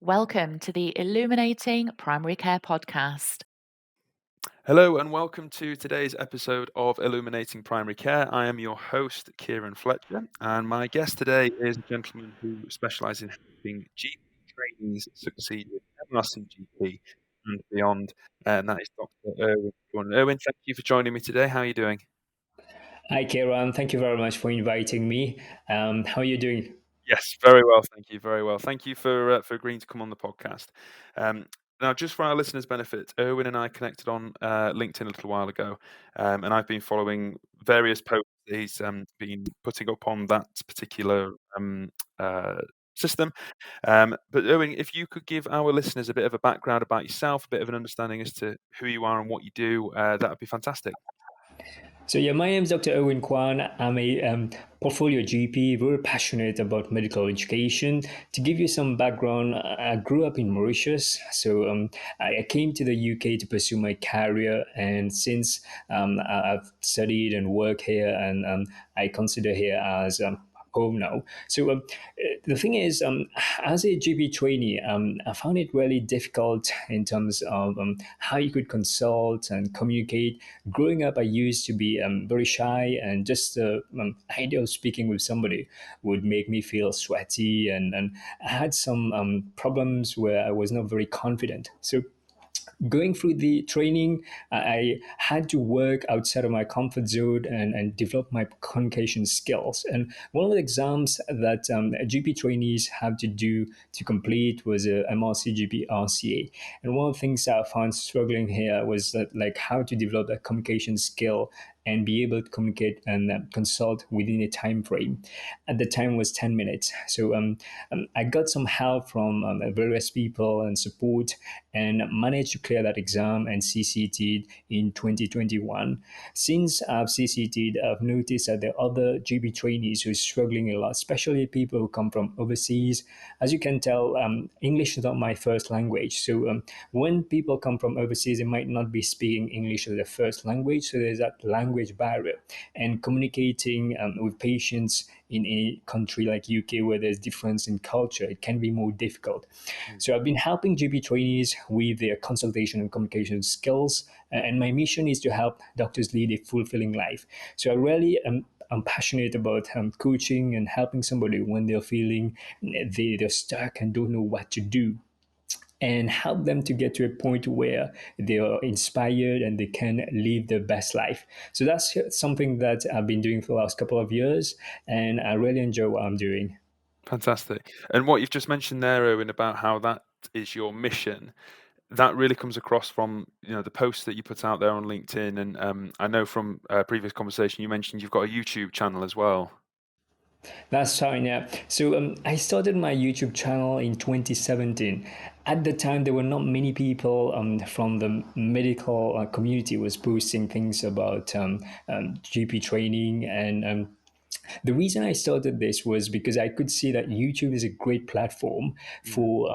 Welcome to the Illuminating Primary Care podcast. Hello and welcome to today's episode of Illuminating Primary Care. I am your host, Ciaran Fletcher, and my guest today is a gentleman who specialises in helping GP trainees succeed with MRCGP and beyond, and that is Dr. Erwin Kwun. Erwin, thank you for joining me today. How are you doing? Hi, Ciaran. Thank you very much for inviting me. How are you doing? Yes, very well, thank you. Very well. Thank you for agreeing to come on the podcast. Um, Now, just for our listeners' benefit, Erwin and I connected on LinkedIn a little while ago, and I've been following various posts that he's been putting up on that particular uh, system. But Erwin, if you could give our listeners a bit of a background about yourself, a bit of an understanding as to who you are and what you do, that would be fantastic. So yeah, my name is Dr. Erwin Kwun. I'm a portfolio GP, very passionate about medical education. To give you some background, I grew up in Mauritius, so I came to the UK to pursue my career, and since I've studied and worked here, and I consider here as home now. So the thing is, as a GP trainee, I found it really difficult in terms of how you could consult and communicate. Growing up, I used to be very shy, and just the idea of speaking with somebody would make me feel sweaty, and I had some problems where I was not very confident. So going through the training, I had to work outside of my comfort zone and develop my communication skills. And one of the exams that GP trainees have to do to complete was a MRCGP SCA. And one of the things I found struggling here was that, like, how to develop that communication skill and be able to communicate and consult within a time frame. At the time was 10 minutes. So I got some help from various people and support, and managed to clear that exam and CCT'd in 2021. Since I've CCT'd, I've noticed that there are other GB trainees who are struggling a lot, especially people who come from overseas. As you can tell, English is not my first language. So when people come from overseas, they might not be speaking English as their first language. So there's that language barrier. And communicating with patients in a country like UK where there's difference in culture, it can be more difficult. So I've been helping GP trainees with their consultation and communication skills, and my mission is to help doctors lead a fulfilling life. So I really am. I'm passionate about coaching and helping somebody when they're feeling they're stuck and don't know what to do, and help them to get to a point where they are inspired and they can live their best life. So that's something that I've been doing for the last couple of years, and I really enjoy what I'm doing. Fantastic. And what you've just mentioned there, Owen, about how that is your mission, that really comes across from the posts that you put out there on LinkedIn, and I know from a previous conversation you mentioned you've got a YouTube channel as well. That's fine, yeah. So I started my YouTube channel in 2017. At the time, there were not many people from the medical community was posting things about GP training, and the reason I started this was because I could see that YouTube is a great platform Mm. for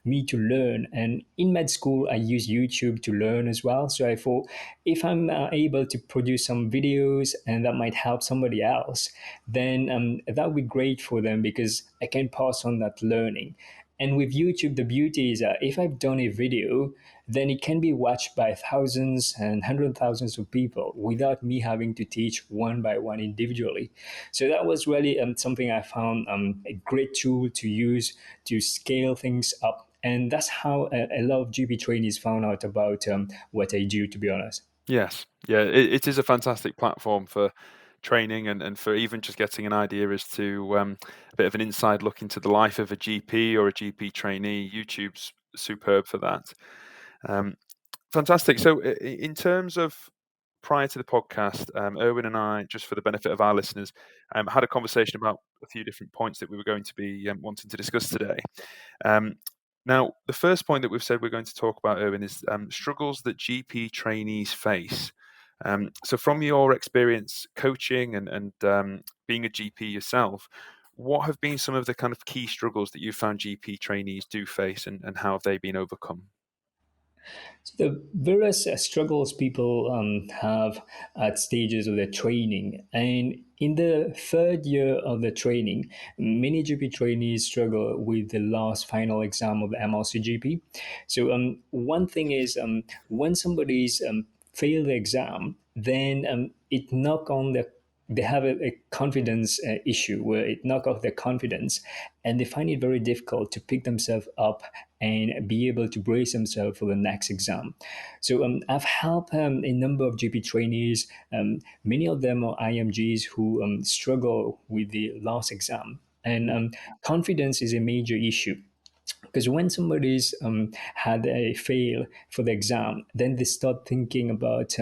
me to learn. And in med school, I use YouTube to learn as well. So I thought, if I'm able to produce some videos and that might help somebody else, then that would be great for them because I can pass on that learning. And with YouTube, the beauty is that if I've done a video, then it can be watched by thousands and hundred thousands of people without me having to teach one by one individually. So that was really something I found a great tool to use to scale things up. And that's how a lot of GP trainees found out about what I do, to be honest. Yes, yeah, it is a fantastic platform for training and for even just getting an idea as to a bit of an inside look into the life of a GP or a GP trainee. YouTube's superb for that. Um, Fantastic. So, in terms of prior to the podcast, Erwin and I, just for the benefit of our listeners, had a conversation about a few different points that we were going to be wanting to discuss today. Um, Now, the first point that we've said we're going to talk about, Erwin, is struggles that GP trainees face. So, from your experience coaching and being a GP yourself, what have been some of the kind of key struggles that you found GP trainees do face, and how have they been overcome? The various struggles people have at stages of their training. And in the third year of the training, many GP trainees struggle with the last final exam of the MRCGP. So one thing is when somebody's failed the exam, then it knock on the they have a confidence issue where it knock off their confidence, and they find it very difficult to pick themselves up and be able to brace themselves for the next exam. So I've helped a number of GP trainees. Many of them are IMGs who struggle with the last exam, and confidence is a major issue, because when somebody's had a fail for the exam, then they start thinking about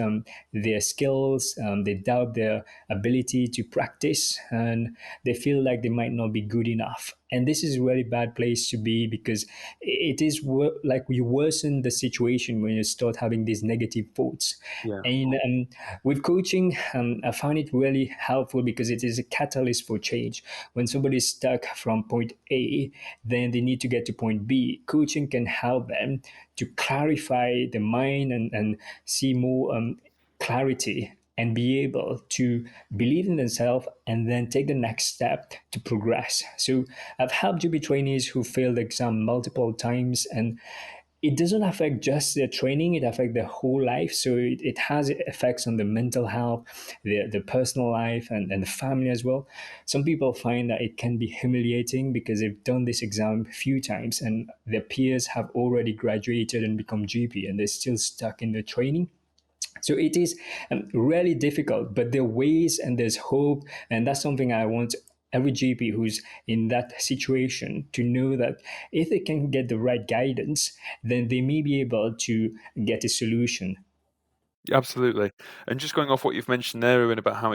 their skills, they doubt their ability to practice, and they feel like they might not be good enough. And this is a really bad place to be, because it is like you worsen the situation when you start having these negative thoughts. Yeah. And with coaching, I find it really helpful because it is a catalyst for change. When somebody is stuck from point A, then they need to get to point B. Coaching can help them to clarify the mind and see more clarity and be able to believe in themselves and then take the next step to progress. So I've helped GP trainees who failed the exam multiple times, and it doesn't affect just their training, it affects their whole life. So it has effects on the mental health, the personal life, and the family as well. Some people find that it can be humiliating because they've done this exam a few times and their peers have already graduated and become GP and they're still stuck in the training. So it is really difficult, but there are ways and there's hope. And that's something I want every GP who's in that situation to know, that if they can get the right guidance, then they may be able to get a solution. Absolutely. And just going off what you've mentioned there, Erwin, about how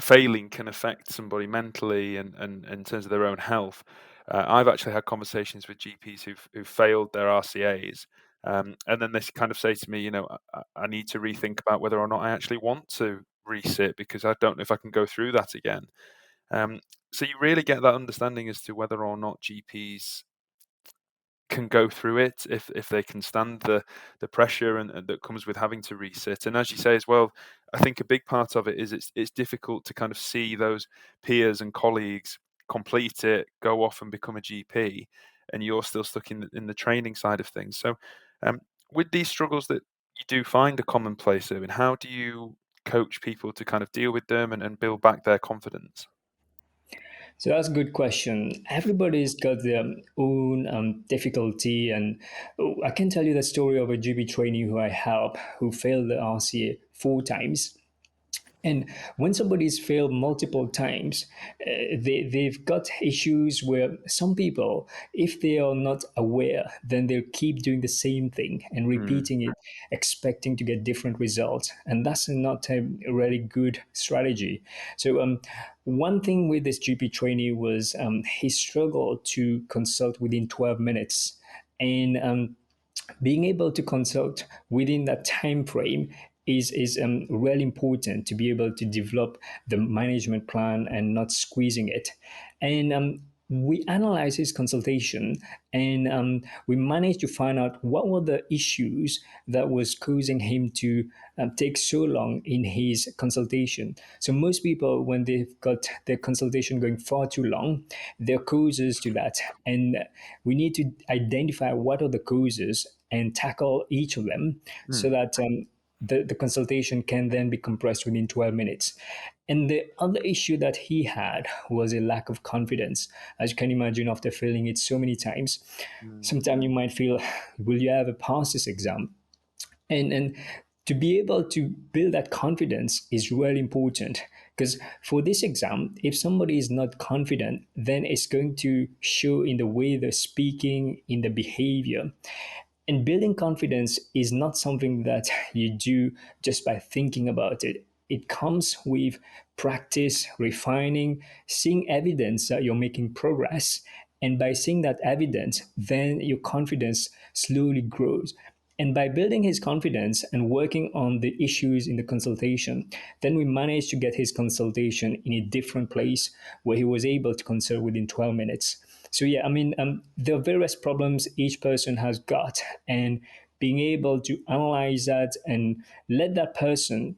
failing can affect somebody mentally and in terms of their own health. I've actually had conversations with GPs who've failed their RCAs, and then they kind of say to me, I need to rethink about whether or not I actually want to resit, because I don't know if I can go through that again. So you really get that understanding as to whether or not GPs can go through it, if they can stand the pressure and that comes with having to resit. And as you say as well, I think a big part of it is it's difficult to kind of see those peers and colleagues complete it, go off and become a GP, and you're still stuck in the training side of things. So with these struggles that you do find a commonplace, Erwin, how do you coach people to kind of deal with them and build back their confidence? So that's a good question. Everybody's got their own difficulty, and I can tell you the story of a GP trainee who I help who failed the RCA 4 times. And when somebody's failed multiple times, they've got issues where some people, if they are not aware, then they'll keep doing the same thing and Mm, repeating it, expecting to get different results. And that's not a really good strategy. So, one thing with this GP trainee was he struggled to consult within 12 minutes. And being able to consult within that time frame is really important to be able to develop the management plan and not squeezing it. And we analyzed his consultation, and we managed to find out what were the issues that was causing him to take so long in his consultation. So most people, when they've got their consultation going far too long, there are causes to that, and we need to identify what are the causes and tackle each of them, so mm, that the consultation can then be compressed within 12 minutes. And the other issue that he had was a lack of confidence. As you can imagine, after failing it so many times, mm, sometimes you might feel, will you ever pass this exam? And to be able to build that confidence is really important, because for this exam, if somebody is not confident, then it's going to show in the way they're speaking, in the behavior. And building confidence is not something that you do just by thinking about it. It comes with practice, refining, seeing evidence that you're making progress. And by seeing that evidence, then your confidence slowly grows. And by building his confidence and working on the issues in the consultation, then we managed to get his consultation in a different place where he was able to consult within 12 minutes. So yeah, I mean, there are various problems each person has got, and being able to analyze that and let that person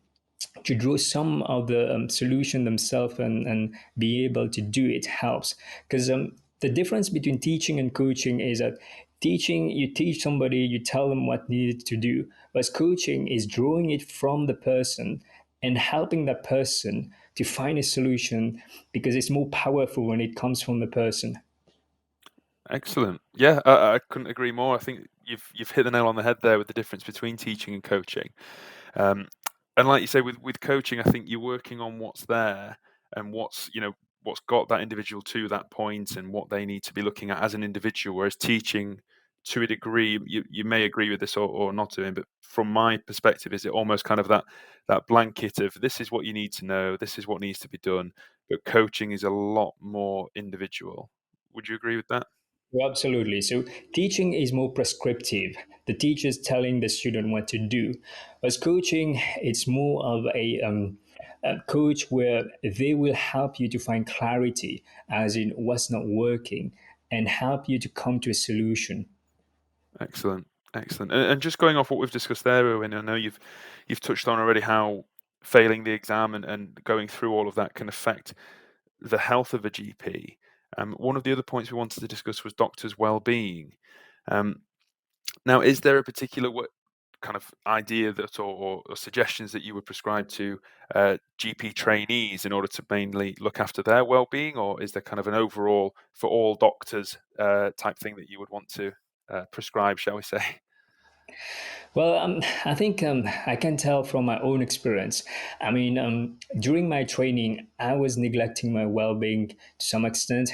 to draw some of the solution themselves and be able to do it helps. Because the difference between teaching and coaching is that teaching, you teach somebody, you tell them what needed to do, whereas coaching is drawing it from the person and helping that person to find a solution, because it's more powerful when it comes from the person. Excellent. Yeah, I couldn't agree more. I think you've hit the nail on the head there with the difference between teaching and coaching. Um, and like you say, with coaching, I think you're working on what's there and what's got that individual to that point and what they need to be looking at as an individual. Whereas teaching, to a degree, you may agree with this or not doing, but from my perspective, is it almost kind of that blanket of this is what you need to know, this is what needs to be done. But coaching is a lot more individual. Would you agree with that? Well, absolutely. So teaching is more prescriptive. The teacher's telling the student what to do. As coaching, it's more of a coach where they will help you to find clarity, as in what's not working, and help you to come to a solution. Excellent, excellent. And just going off what we've discussed there, Erwin, I know you've touched on already how failing the exam and going through all of that can affect the health of a GP. One of the other points we wanted to discuss was doctors' well-being. Um, Now, is there a particular kind of idea that or suggestions that you would prescribe to GP trainees in order to mainly look after their well-being, or is there kind of an overall for all doctors type thing that you would want to prescribe, shall we say? Well, I think I can tell from my own experience. I mean, during my training, I was neglecting my well-being to some extent,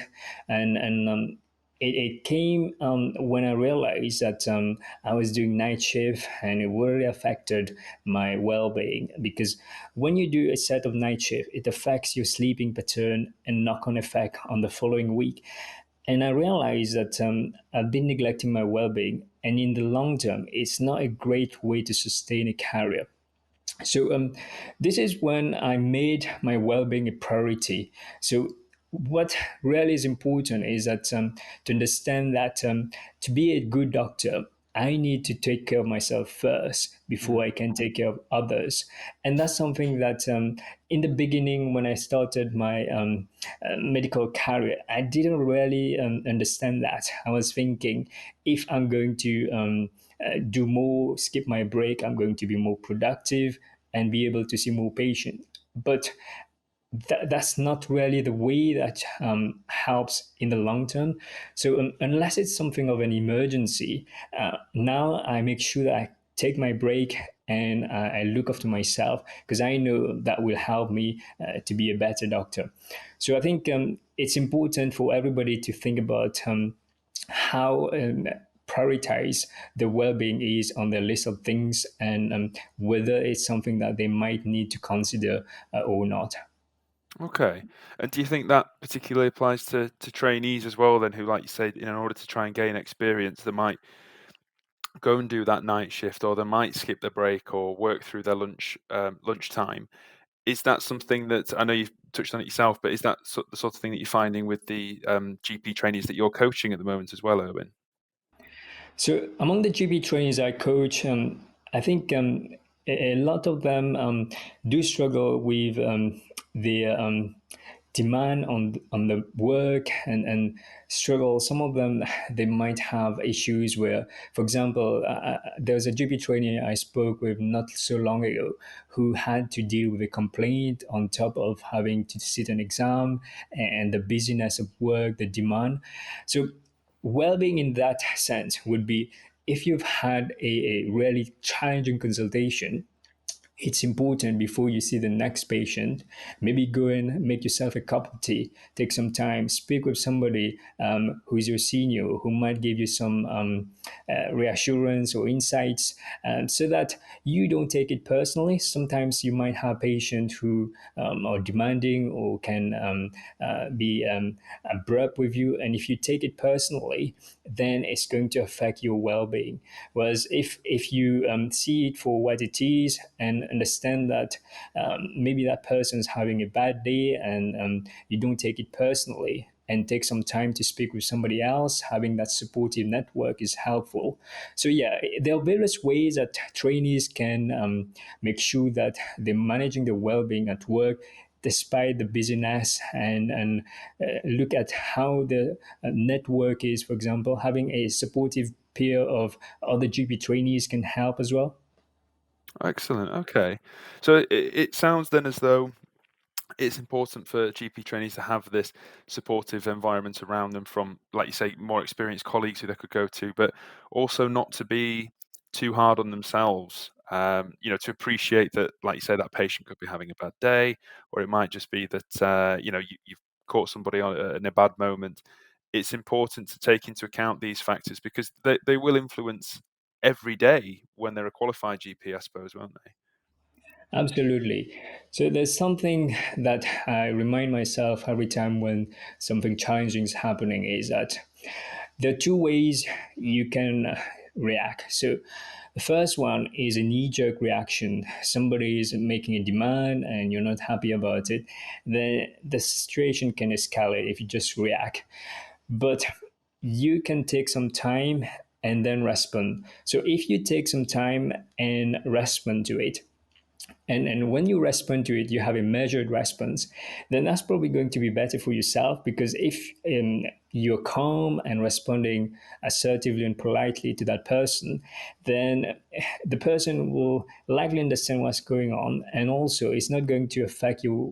and it came when I realized that I was doing night shift, and it really affected my well-being, because when you do a set of night shift, it affects your sleeping pattern and knock-on effect on the following week. And I realized that I've been neglecting my well being. And in the long term, it's not a great way to sustain a career. So this is when I made my well-being a priority. So what really is important is that to understand that to be a good doctor, I need to take care of myself first before Mm. I can take care of others. And that's something that in the beginning, when I started my medical career, I didn't really understand that. I was thinking, if I'm going to do more, skip my break, I'm going to be more productive and be able to see more patients. But that's not really the way that helps in the long term. So unless it's something of an emergency, now I make sure that I take my break and I look after myself, because I know that will help me to be a better doctor. So I think it's important for everybody to think about how prioritize the well-being is on their list of things, and whether it's something that they might need to consider or not. Okay. And do you think that particularly applies to trainees as well, then, who, like you say, in order to try and gain experience, they might go and do that night shift, or they might skip their break or work through their lunchtime? Is that something that I know you've touched on it yourself, but is that the sort of thing that you're finding with the GP trainees that you're coaching at the moment as well, Erwin? So among the GP trainers I coach, I think a lot of them do struggle with the demand on the work, and struggle. Some of them, they might have issues where, for example, there was a GP trainee I spoke with not so long ago who had to deal with a complaint on top of having to sit an exam and the busyness of work, the demand. So well-being in that sense would be, if you've had a really challenging consultation, it's important before you see the next patient, maybe go and make yourself a cup of tea, take some time, speak with somebody who is your senior, who might give you some reassurance or insights, so that you don't take it personally. Sometimes you might have patients who are demanding or can be abrupt with you, and if you take it personally, then it's going to affect your well-being. Whereas if you see it for what it is and understand that maybe that person's having a bad day, and you don't take it personally, and take some time to speak with somebody else, having that supportive network is helpful. So yeah, there are various ways that trainees can make sure that they're managing the well-being at work despite the busyness, and look at how the network is. For example, having a supportive peer of other GP trainees can help as well. Excellent. Okay. So it sounds then as though it's important for GP trainees to have this supportive environment around them from, like you say, more experienced colleagues who they could go to, but also not to be too hard on themselves. To appreciate that, like you say, that patient could be having a bad day, or it might just be that you've caught somebody in a bad moment. It's important to take into account these factors because they will influence every day when they're a qualified GP, I suppose, won't they? Absolutely. So there's something that I remind myself every time when something challenging is happening is that there are two ways you can react. So the first one is a knee-jerk reaction. Somebody is making a demand and you're not happy about it. Then the situation can escalate if you just react. But you can take some time and then respond. So if you take some time and respond to it, and when you respond to it, you have a measured response, then that's probably going to be better for yourself, because if you're calm and responding assertively and politely to that person, then the person will likely understand what's going on, and also it's not going to affect your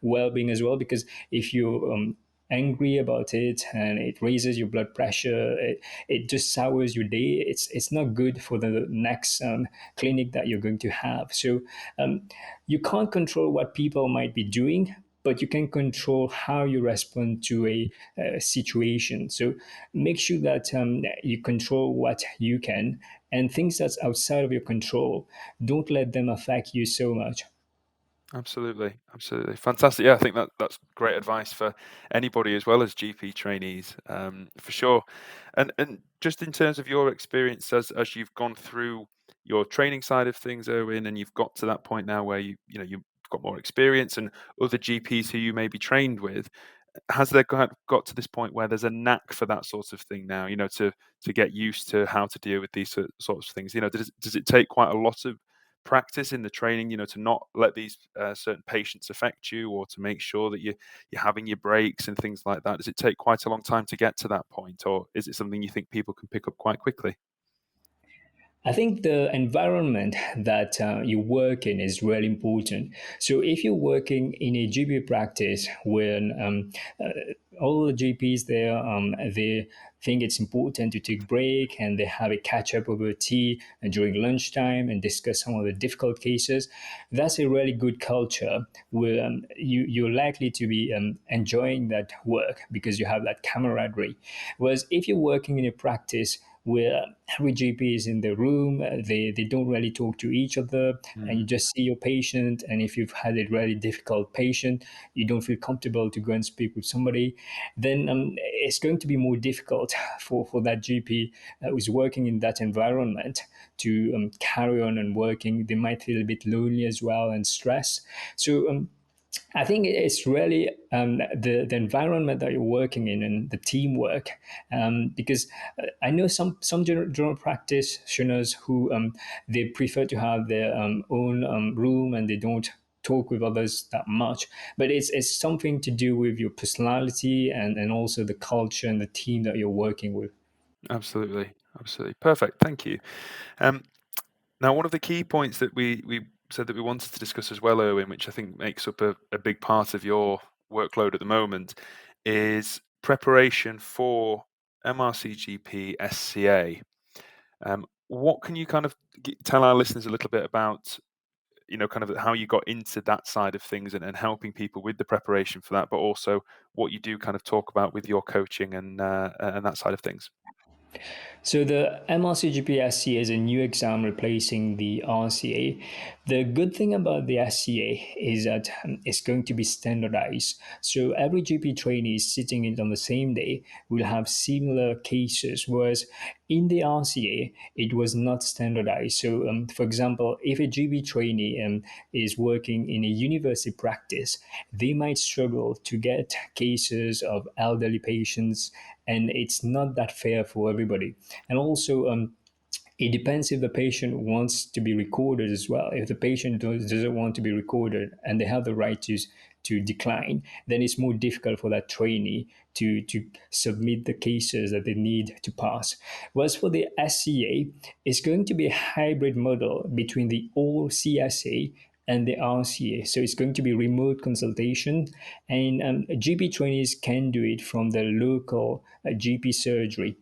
well-being as well, because if you angry about it and it raises your blood pressure, it just sours your day. It's not good for the next clinic that you're going to have. So um, you can't control what people might be doing, but you can control how you respond to a situation. So make sure that you control what you can, and things that's outside of your control, don't let them affect you so much. Absolutely, absolutely. Fantastic. Yeah, I think that's great advice for anybody as well as GP trainees, for sure. And just in terms of your experience as you've gone through your training side of things, Erwin, and you've got to that point now where you've got more experience and other GPs who you may be trained with, has there got to this point where there's a knack for that sort of thing now, to get used to how to deal with these sorts of things? Does it take quite a lot of practice in the training, to not let these certain patients affect you, or to make sure that you're having your breaks and things like that? Does it take quite a long time to get to that point, or is it something you think people can pick up quite quickly? I think the environment that you work in is really important. So if you're working in a GP practice when all the GPs there, they think it's important to take break and they have a catch up over tea during lunchtime and discuss some of the difficult cases, that's a really good culture where you're likely to be enjoying that work because you have that camaraderie. Whereas if you're working in a practice where every GP is in the room, they don't really talk to each other, and you Mm, just see your patient. And if you've had a really difficult patient, you don't feel comfortable to go and speak with somebody, then it's going to be more difficult for that GP who's working in that environment to carry on and working. They might feel a bit lonely as well and stressed. So I think it's really the environment that you're working in and the teamwork, because I know some general practitioners who they prefer to have their own room and they don't talk with others that much. But it's something to do with your personality and also the culture and the team that you're working with. absolutely, absolutely. Perfect. Thank you. Um, Now, one of the key points that we said that we wanted to discuss as well, Erwin, which I think makes up a big part of your workload at the moment, is preparation for MRCGP SCA. What can you kind of tell our listeners a little bit about, kind of how you got into that side of things, and helping people with the preparation for that, but also what you do kind of talk about with your coaching and that side of things? So the MRCGP SCA is a new exam replacing the RCA. The good thing about the SCA is that it's going to be standardized. So every GP trainee sitting in on the same day will have similar cases, whereas in the RCA, it was not standardized. So, for example, if a GP trainee is working in a university practice, they might struggle to get cases of elderly patients, and it's not that fair for everybody. And also, it depends if the patient wants to be recorded as well. If the patient doesn't want to be recorded and they have the right to decline, then it's more difficult for that trainee to submit the cases that they need to pass. Whereas for the SCA, it's going to be a hybrid model between the old CSA and the RCA. So it's going to be remote consultation, and GP trainees can do it from the local GP surgery.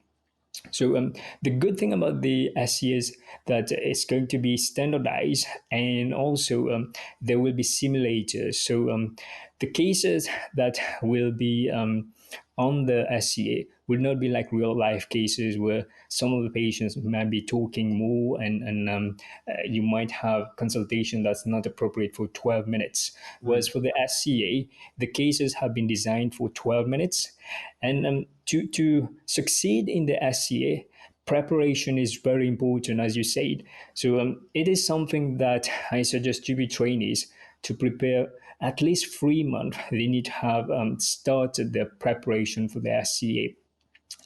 So the good thing about the SE is that it's going to be standardized, and also there will be simulators. So the cases that will be on the SCA will not be like real life cases where some of the patients might be talking more, and you might have consultation that's not appropriate for 12 minutes. Whereas Mm. for the SCA, the cases have been designed for 12 minutes. And to succeed in the SCA, preparation is very important, as you said. So it is something that I suggest GP trainees to prepare at least 3 months. They need to have started their preparation for the SCA.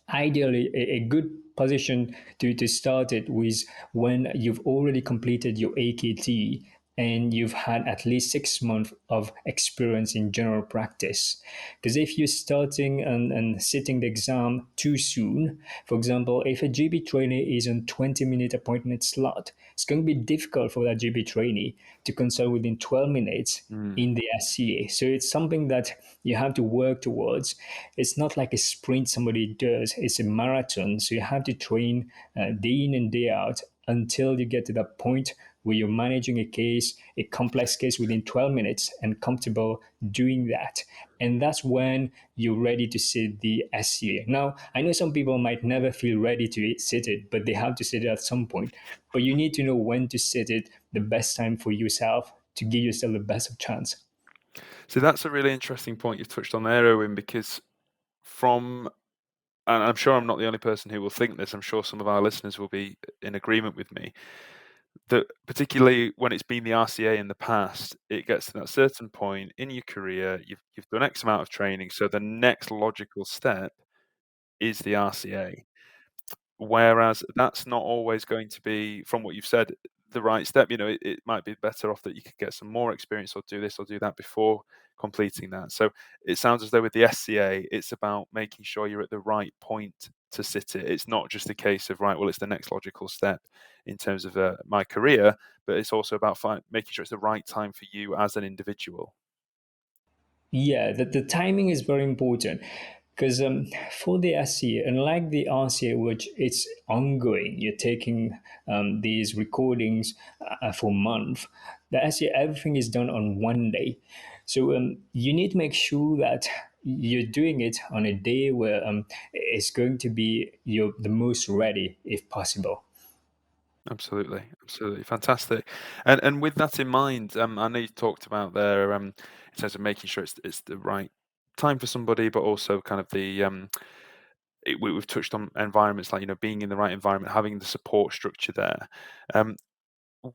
Ideally, a good position to start it with when you've already completed your AKT and you've had at least 6 months of experience in general practice. Because if you're starting and sitting the exam too soon, for example, if a GP trainee is on 20-minute appointment slot, it's going to be difficult for that GP trainee to consult within 12 minutes Mm. in the SCA. So it's something that you have to work towards. It's not like a sprint somebody does, it's a marathon. So you have to train day in and day out until you get to that point where you're managing a case, a complex case within 12 minutes and comfortable doing that. And that's when you're ready to sit the SCA. Now, I know some people might never feel ready to sit it, but they have to sit it at some point. But you need to know when to sit it, the best time for yourself to give yourself the best of chance. So that's a really interesting point you've touched on there, Erwin, because from, and I'm sure I'm not the only person who will think this, I'm sure some of our listeners will be in agreement with me, that particularly when it's been the RCA in the past, it gets to that certain point in your career, you've done X amount of training, so the next logical step is the RCA. Whereas that's not always going to be, from what you've said, the right step. It might be better off that you could get some more experience or do this or do that before completing that. So it sounds as though with the SCA, it's about making sure you're at the right point to sit it. It's not just a case of, right, well, it's the next logical step in terms of my career, but it's also about making sure it's the right time for you as an individual. Yeah, the timing is very important because for the SCA, unlike the RCA, which it's ongoing, you're taking these recordings for months. The SCA, everything is done on one day. So you need to make sure that you're doing it on a day where it's going to be you're the most ready, if possible. Absolutely, absolutely, fantastic. And with that in mind, I know you talked about there in terms of making sure it's the right time for somebody, but also kind of we've touched on environments like being in the right environment, having the support structure there. Um,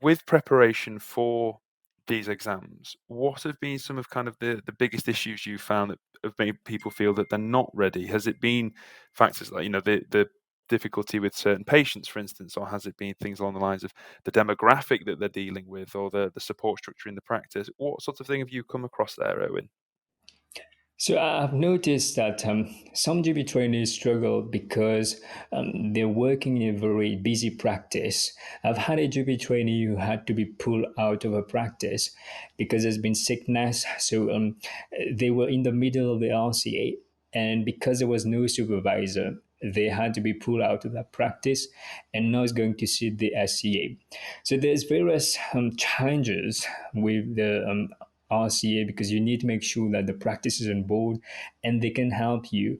with preparation for these exams, what have been some of kind of the biggest issues you found that have made people feel that they're not ready? Has it been factors like, the difficulty with certain patients, for instance, or has it been things along the lines of the demographic that they're dealing with or the support structure in the practice? What sort of thing have you come across there, Erwin? So I've noticed that some GP trainees struggle because they're working in a very busy practice. I've had a GP trainee who had to be pulled out of a practice because there's been sickness. So they were in the middle of the RCA, and because there was no supervisor, they had to be pulled out of that practice, and now it's going to sit the SCA. So there's various challenges with the RCA because you need to make sure that the practice is on board and they can help you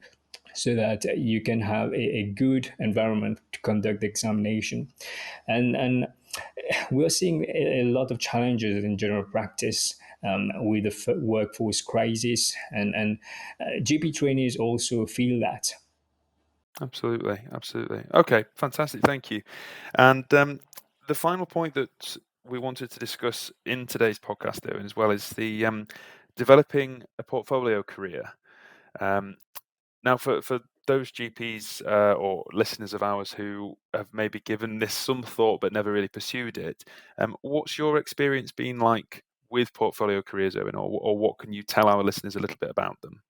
so that you can have a good environment to conduct the examination. And we're seeing a lot of challenges in general practice with the workforce crisis, and GP trainees also feel that. Absolutely, absolutely. Okay, fantastic. Thank you. And the final point that we wanted to discuss in today's podcast, though, as well, is the developing a portfolio career. Um, Now, for those GPs or listeners of ours who have maybe given this some thought but never really pursued it, what's your experience been like with portfolio careers, Owen, or what can you tell our listeners a little bit about them?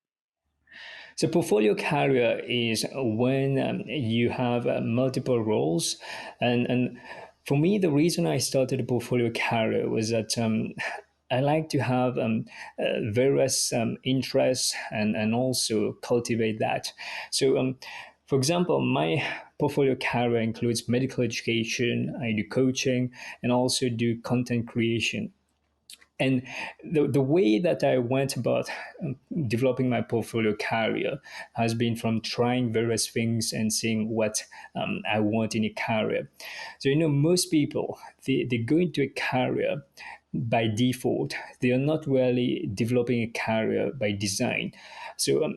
So, portfolio career is when you have multiple roles. And for me, the reason I started a portfolio career was that I like to have various interests and also cultivate that. So, for example, my portfolio career includes medical education, I do coaching, and also do content creation. And the way that I went about developing my portfolio career has been from trying various things and seeing what I want in a career. So, most people, they go into a career by default. They are not really developing a career by design. So,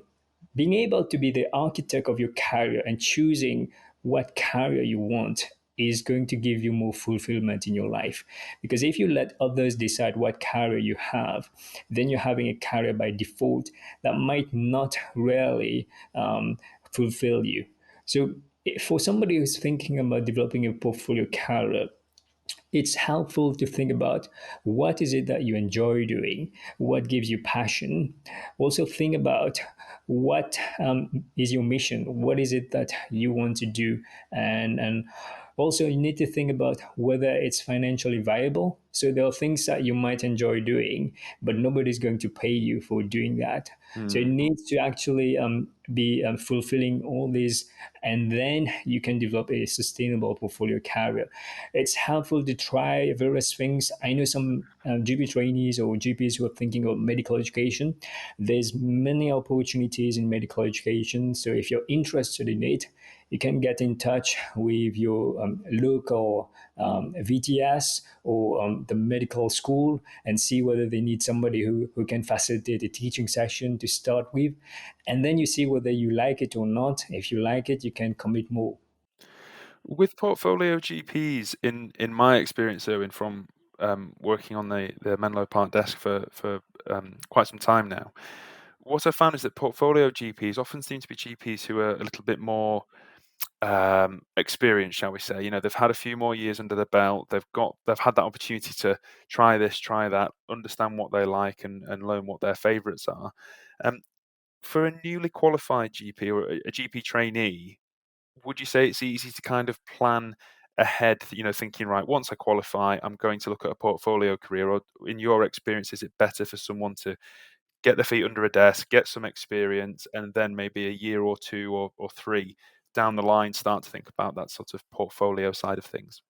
being able to be the architect of your career and choosing what career you want is going to give you more fulfillment in your life. Because if you let others decide what career you have, then you're having a career by default that might not really fulfill you. So, for somebody who's thinking about developing a portfolio career, it's helpful to think about what is it that you enjoy doing, what gives you passion. Also think about what is your mission, what is it that you want to do, and also you need to think about whether it's financially viable. So there are things that you might enjoy doing, but nobody's going to pay you for doing that. So it Hmm. needs to actually be fulfilling all these, and then you can develop a sustainable portfolio career. It's helpful to try various things. I know some GP trainees or GPs who are thinking of medical education. There's many opportunities in medical education. So if you're interested in it, you can get in touch with your local VTS or the medical school and see whether they need somebody who can facilitate a teaching session to start with. And then you see whether you like it or not. If you like it, you can commit more. With portfolio GPs, in my experience, Owen, from working on the Menlo Park desk for quite some time now, what I found is that portfolio GPs often seem to be GPs who are a little bit more experienced, shall we say. They've had a few more years under their belt. They've had that opportunity to try this, try that, understand what they like, and learn what their favourites are. Um, for a newly qualified GP or a GP trainee, would you say it's easy to kind of plan ahead, thinking, right, once I qualify, I'm going to look at a portfolio career? Or in your experience, is it better for someone to get their feet under a desk, get some experience, and then maybe a year or two or three down the line start to think about that sort of portfolio side of things?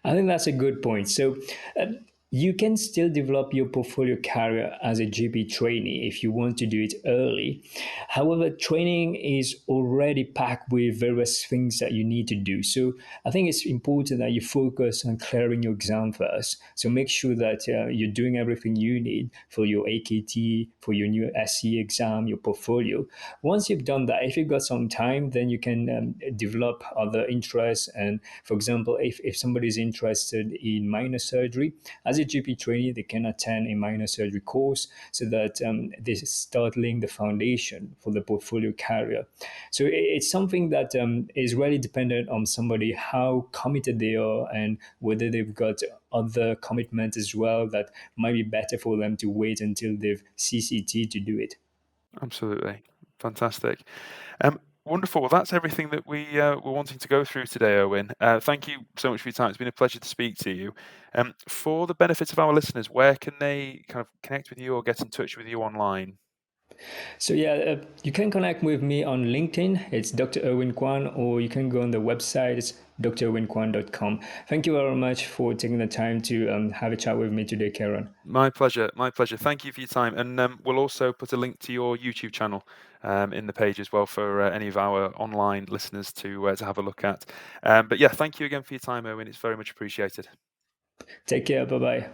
I think that's a good point. So, uh, you can still develop your portfolio career as a GP trainee if you want to do it early. However, training is already packed with various things that you need to do. So, I think it's important that you focus on clearing your exam first. So, make sure that you're doing everything you need for your AKT, for your new SCA exam, your portfolio. Once you've done that, if you've got some time, then you can develop other interests. And for example, if somebody's interested in minor surgery, as a GP trainee, they can attend a minor surgery course so that they start laying the foundation for the portfolio career. So it's something that is really dependent on somebody, how committed they are, and whether they've got other commitments as well that might be better for them to wait until they've CCT to do it. Absolutely. Fantastic. Wonderful. Well, that's everything that we were wanting to go through today, Owen. Thank you so much for your time. It's been a pleasure to speak to you. For the benefit of our listeners, where can they kind of connect with you or get in touch with you online? So yeah, you can connect with me on LinkedIn. It's Dr. Erwin Kwun, or you can go on the website. It's drerwinkwun.com. Thank you very much for taking the time to have a chat with me today, Ciaran. My pleasure. My pleasure. Thank you for your time. And we'll also put a link to your YouTube channel in the page as well for any of our online listeners to have a look at. But yeah, thank you again for your time, Erwin. It's very much appreciated. Take care. Bye bye.